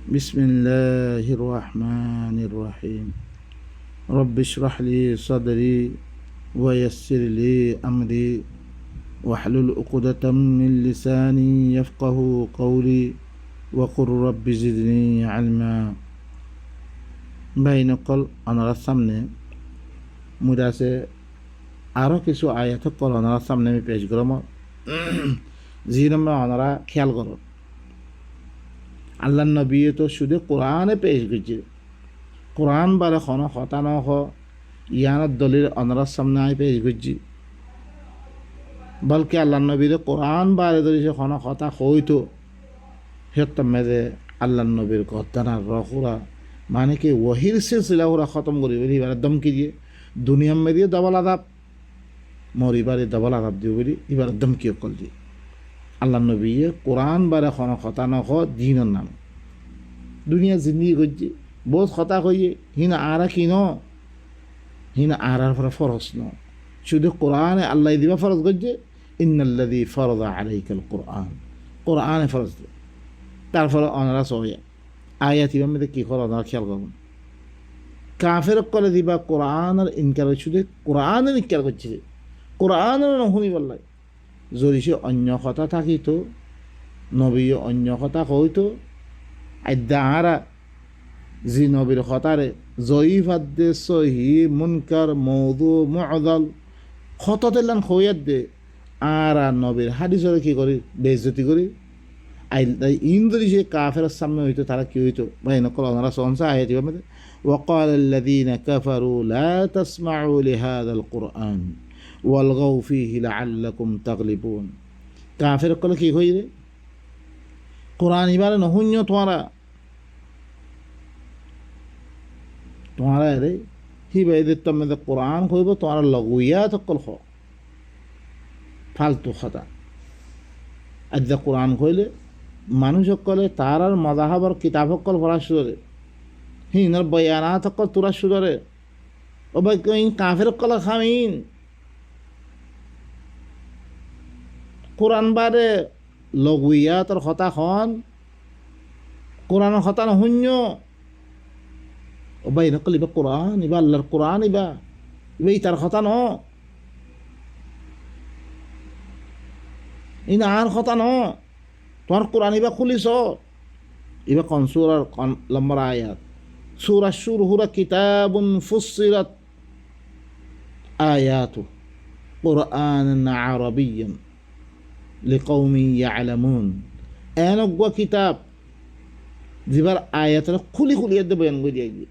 بسم الله الرحمن الرحيم رب اشرح لي صدري ويسر لي أمري واحلل عقدة من لساني يفقه قولي وقل رب زدني علما بين قل أنا رسمني مدرسة আরও কিছু আয়াত কলনার সামনে আমি পেশ করম যি নম্বর ওনারা খেয়াল করো আল্লাহ নবী তো শুধু কোরআনে পেশ করছে কোরআন বারে খন হতানো হ ইয়ানত দলিল ওনার সামনে আমি পেশ করছি বলকে আল্লাহ নবীর কোরআন বারে ধরেছে খন হতা হইতো সেত মেজে আল্লাহ নবীর গদ্দানার রহুরা মানে কি ওহির সিলসিলা ওরা খতম করি বলি এবার দমকি দিয়ে দুনিয়া মেদিয়ে ডবল আদাব মরিবারে ডবল আদাব দিও বলি এবার দমকি অকল দিয়ে আল্লাহ নবী কোরআন বারে খন কথা নখ দিনের নাম দুনিয়া জিন্দগি করছে বহুত কথা কইয়ে হিনা আরা কিন হিনা আরার পরে ফরজ ন শুধু কোরআনে আল্লাহ দিবা ফরজ করছে ইন্নাল্লাযী ফারাদা আলাইকাল কোরআন কোরআনে ফরজ দিয়ে তারপরে অনারা সহিয়া আয়াত ইবার মধ্যে কী করে ওনারা খেয়াল করবেন কাফের কলে দিবা কোরআনের ইনকার শুধু কোরআনের ইনকার করছে কোরআনের নহনি বললাই যদি সে অন্য কথা থাকিত নবী অন্য কথা কইতো আদাহারা জি নবীর কথারে জয়ীফ আদে সহি মুনকার মৌদু মুআদাল খততে লান খইয়াত দে আর নবীর হাদিসরে কি করি বেইজ্জতি করি ইন্দ্রি সে কাফের সামনে হইতো তারা কি হইতো ভাই নকল ওনারা সহনসা আয়াত মধ্যে وقال الذين كفروا لا تسمعوا لهذا القرآن والغوا فيه لعلكم تغلبون কাফের কলে কি হই রে কোরআন ইবারে নহন্য তোমারা রে হি বাইদে তুমি কোরআন কইব তোমার লগুইয়াত কল হ ফালতু কথা আজ কোরআন কইলে মানুষ সকলে তার আর মজাহাবর কিতাব সকল পড়া শুরু হিনার বয়ানাত সকল তোরা শুরু ও ভাই কাফের কলে খামিন কোরআন বারে লগুইয়াতর কথা খন কোরআনের কথা নহন্য ও ভাই নকল ইবা কোরআন ইবা আল্লাহর কোরআন ইবা তার কথা ন ইনা আর কথা ন তোমার কোরআন ইবা খুলিছ ইবা কন সূরার লম্বর আয়াত সূরা শুরুরা কিতাবুন ফুসসিলাত আয়াতু কুরআনান আরাবিয়্যান লিকাওমি ইয়ালামুন এনগwa কিতাব জিবার আয়াতরা খুলি এদে বয়ান করে দিয়ে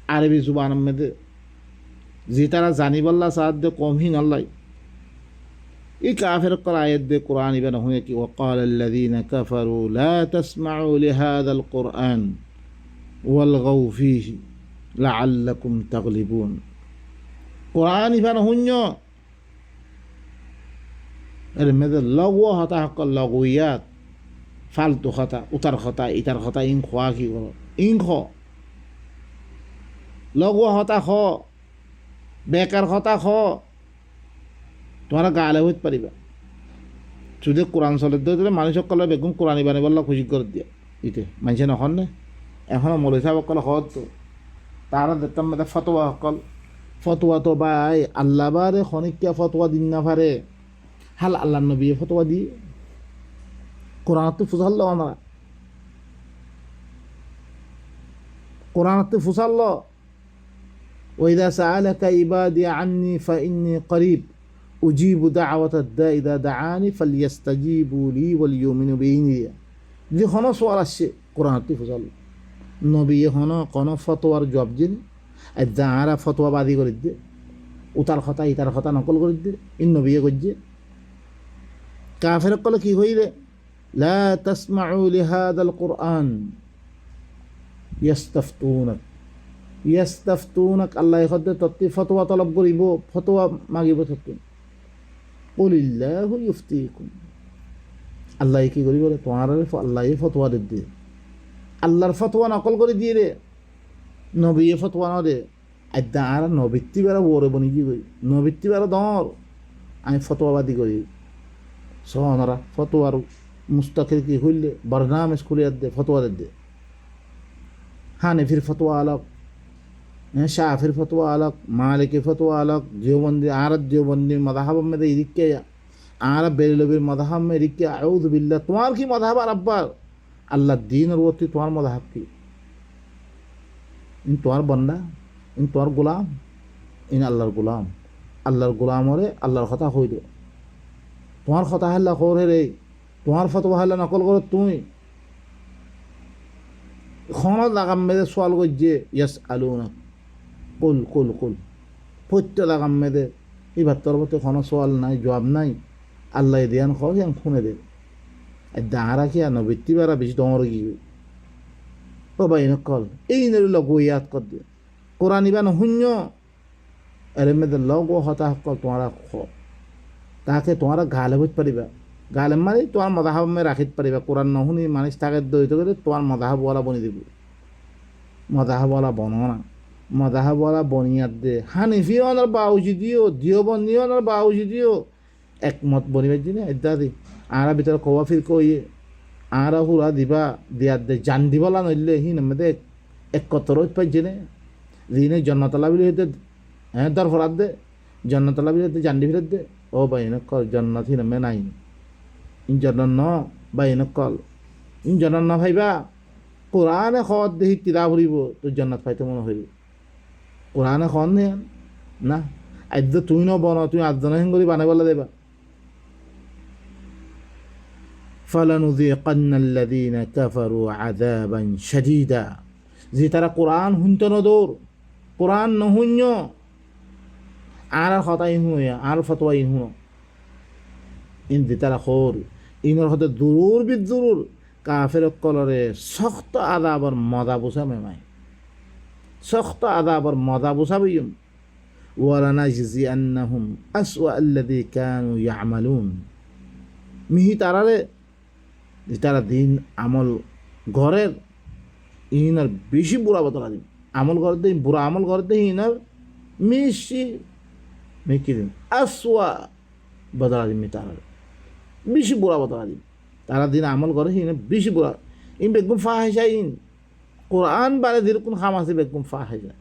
আরবি জুবানের মধ্যে যে তারা জানিবাল্লা সাহায্য কমহীন আল্লাহ এই কাফের কল আয়াত দিয়ে কোরআন ইবান হয়ে কি ওয়াকাল আল্লাযীনা কাফারু লা তাসমাউ লিহাযাল কোরআন ওয়ালগাউ ফীহি লাআল্লাকুম তাগলিবুন কোরআন ইবান হন্য এর মধ্যে লগু হতা সকল লগুয়াত ফালতু কথা উতার কথা ইটার কথা ইং খোয়া কি করো ইং খ লগু হতা খ বেকার কথা খ তোমরা গালে হইতে পারিবা শুধু কোরআন চলে দিলে মানুষ সকলে বেগুন কোরআন ইবানি বললা খুশি করে দিয়ে ইতে মানুষে নখন নে এখনও মৌলী সাহেব সকলে হত তো তারা দেখতাম ফতোয়া সকল ফতোয়া তো ভাই আল্লাহ বারে খনিকিয়া ফতোয়া দিন না পারে হাল আল্লাহ নবী ফতোয়া দিয়ে কোরআন তো ফুসাল আমরা কোরআন তো ফুসাল ওইদা সাআলাকা ইবাদি আন্নি ফাইন্নি করিব উজিবু দাওয়াতাদ দাঈ ইযা দাআনি ফালইস্তাজিবু লি ওয়ালিউমিনু বিহি যে হন সওয়াল আসছে কোরআন তো ফুসাল নবী হন কোন ফতোয়ার জবাব দিন আর যারা ফতোয়া বাদী করে দে উতার কথা ইতার কথা নকল করে দে ইন নবী করছে কাফের কলে কি হইলে লা তাসমাউ লিহাযাল কোরআন ইয়াস্তাফতুনাক আল্লাহ খদ্দে তত্তি ফতোয়া তলব করিব ফতোয়া মাগিব তত্তি কুলিল্লাহু ইফতিকুম আল্লাহ কি করিব তোমার আল্লাহ ফতোয়া দিয়ে আল্লাহর ফতোয়া নকল করে দিয়ে রে নবী ফতোয়া ন দে আদা আর নবৃত্তি বেড়া ওরে বনি কি করি নবৃত্তি বেড়া দর আমি ফতোয়াবাদী করি সহনরা ফতোয়ার মুস্তাকিল কি হইলে বরনাম স্কুলিয়াত দে ফতোয়া দে হানিফির ফতোয়া আলাক শাফির ফতোয়া আলাক মালিকি ফতোয়া আলাক দেওবন্দি আর দেওবন্দি মাযহাব মধ্যে ইরিকে আর বেরলবির মাযহাব মে ইরিকে আউযু বিল্লাহ তোমার কি মাযহাব আর আব্বার আল্লাহ দ্বীনের প্রতি তোমার মাযহাব কি ইন তোমার বান্দা ইন তোমার গোলাম ইন আল্লাহর গোলাম আল্লাহর গোলাম ওরে আল্লাহর কথা হইল তোমার কথা হাল্লা করে রে তোমার ফতোয়া হাল্লা নকল করো তুমি খনত লাগাম মেয়েদের সোয়াল করছে ইয়াস আলু না কুল কুল কুল প্রত্যেক লাগাম মেয়েদের এবার তোর মধ্যে কোনো সোয়াল নাই জবাব নাই আল্লাহ দিয়ান খর ইয়ান ফোনে দে দাঁড়া কি আর নবৃত্তি বেড়া বেশি ডর কি ও ভাই নকল এই নেল ইয়াদ কর দিয়ে কোরআন ইবান শূন্য এর মেয়েদের লগ ও হতাশ কল তোমারা খ তাকে তোমারা গালে বুঝ পারিবা গালে মানে তোমার মাযহাব মে রাখিত পারিবা কোরআন নহুনি মানুষ তাকে দইতে করে তোমার মাযহাবওয়ালা বনি দিব মাযহাবওয়ালা বনো না মাযহাবওয়ালা বনিয়াত দে হানিফি অনার বাউজি দিও দিওবন্দি অনার বাউজি দিও একমত বনিবার জিনে ইত্যাদি আরা ভিতরে কওয়াফির কইয়ে আরা হুরা দিবা দিয়াত দে জান দিবলা নইলে হি নমদে এক কতর পাই জিনে জিনে জান্নাতালা বিলি হইতে হ্যাঁ দর ফরাদ দে জান্নাতালা বিলি হইতে জান্ডি ফিরত দে ও ভাই নকল জান্নাত হি নমে নাই ইন জান্নাত ন ভাই নকল ইন জান্নাত না ভাইবা কোরআনে খত দেহি তিরা ভরিব তো জান্নাত পাইতে মনে হইব কোরআনে খন নে না আদ্য তুই ন বন তুই আদনা হিঙ্গরি বানাইবলা দেবা فلنذيقن الذين كفروا عذابا شديدا যে তারা কোরআন হুনতে নদর কোরআন নহুন্য আর কথা ইহুয়া আর ফতোয়া ইহুনো ইন দি তারা খোর ইনর হতে দুরুর বিদুরুর কাফের কলরে শক্ত আযাবর মজা বুঝা মেমাই শক্ত আযাবর মজা বুঝা বিয়ম ওয়ালানাজজি আন্নাহুম আসওয়া আল্লাযী কানু ইয়ামালুন মিহি তারারে তারা দিন আমল ঘরের ইনার বেশি বুড়া বদলা দিন আমল ঘর দিন বুড়া আমল ঘর দিন ইনার মিশি মেকি দিন আসওয়া বদলা দিন তারা বেশি বুড়া বদলা দিন তারা দিন আমল করে ইন বেশি বুড়া ইন বেগুম ফাহিশা ইন কোরআন বারে দির কোন খামাসি বেগুম ফাহিশা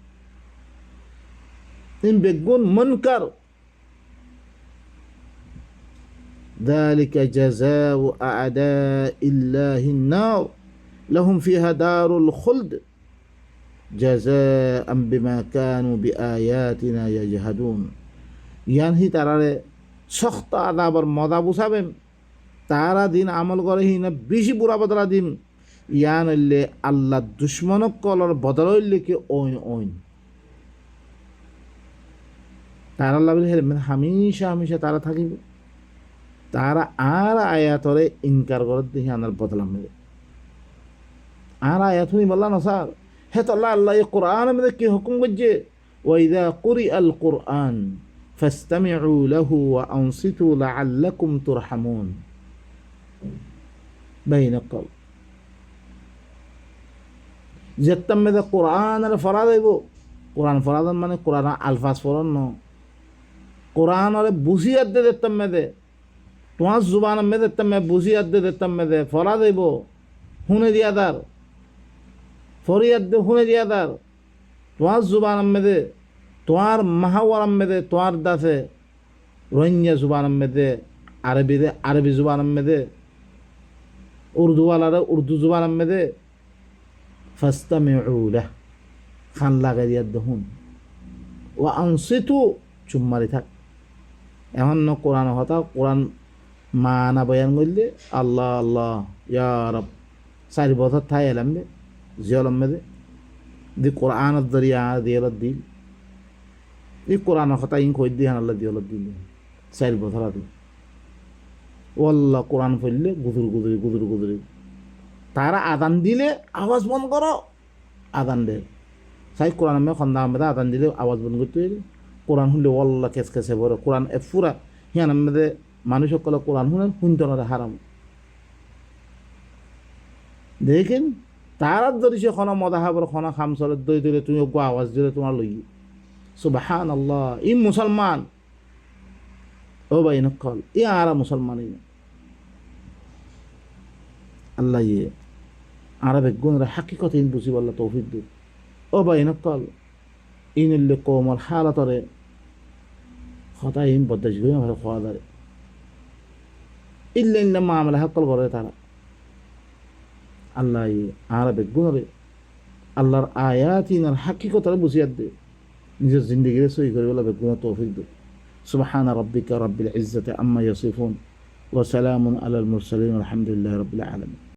ইন বেগুন মুনকার ذلك جزاء أعداء الله النار لهم فيها دار الخلد جزاء بما كانوا بآياتنا يجحدون ইয়ানহি তারারে শক্ত আযাবর মজা বুঝাবেন তারা দিন আমল করে হি না বেশি বুড়া বদলা দিন ইয়ান হইলে আল্লাহ দুশ্মনক কলর বদল হইলে কি ওইন ওইন তারা লাভে হেলমেন হামেশা হামেশা তারা থাকিবে তারা আর আয়াতরে ইনকার করে দেখি আনার বদলাম মেরে আর আয়াত শুনি বললাম না স্যার হে তো আল্লাহ আল্লাহ এই কোরআন মধ্যে কি হুকুম করছে ওয়াইদা কুরিআল কোরআন ফাসতামিউ লাহু ওয়া আনসিতু লাআল্লাকুম তুরহামুন বাইনাকাল যেতাম মেদে কোরআন আর ফরা দেব কোরআন ফরাদান মানে কোরআন আলফাজ ফরন ন কোরআন আরে বুঝিয়াত দে যেতাম মেদে তোমার জুবান মেদে তেমে বুঝিয়াত দে দেতাম মেদে ফরা দেব শুনে দিয়াদার ফরিয়াদ দে শুনে দিয়াদার তোমার জুবান মেদে তোমার মাহাওয়ার মেদে তোমার দাসে রোহিঙ্গা জুবান মেদে আরবি দে আরবি জুবান মেদে উর্দু ওয়ালারে উর্দু জুবান মেদে ফাস্তামিউ লাহ খান লাগাই দিয়াত দেখুন ও আনসিতু চুম্মারি থাক এখন ন কোরআন হতা কোরআন মানা বয়ান করলে আল্লাহ আল্লাহ ইয়া রব 4 বছর থাই এলাম দে জিয়লম দে দি কোরআনের দরিয়া দিয়াল দিল এই কোরআন কথা ইন কই দিহান আল্লাহ দিয়াল দিল 4 বছর আদি ওয়াল্লাহ কোরআন পড়লে গুদুর গুদুরি গুদুর গুদুরি তারা আদান দিলে আওয়াজ বন্ধ করো আদান দে সাই কোরআন মে খন্দা মে আদান দিলে আওয়াজ বন্ধ করতে কোরআন শুনলে ওয়াল্লাহ কেস কেসে বড় কোরআন এ পুরা হিয়ান মে মানুষ সকলে কোরআন শুনেন শুনতে না হারাম দেখেন তারা যদি সে খনা মদাহাবর খনা খামসলের দই দিলে তুমি গো আওয়াজ দিলে তোমার লই সুবহানাল্লাহ ই মুসলমান ও ভাই নকল ই আরা মুসলমানই না আল্লাহ ইয়ে আরবে গুণরা হাকিকত ইন বুঝিব আল্লাহ তৌফিক দু ও বা ইনকল ইনুল্লে কোমল হালাতরে হতা ইন বদাস গই আমার খাওয়া দাঁড়ে ইল্লা ইল্লা মামলা হাক্কল করে তারা আল্লাহ ইয়ে আরবে গুণরে আল্লাহর আয়াত ইনার হাকিকতরে বুঝিয়ার দে নিজের জিন্দগিরে সই করে বলা বেগুনা তৌফিক দু সুবহানা রাব্বিকা রাব্বিল ইজ্জাতি আম্মা ইয়াসিফুন ওয়া সালামুন আলাল মুরসালিন আলহামদুলিল্লাহি রাব্বিল আলামিন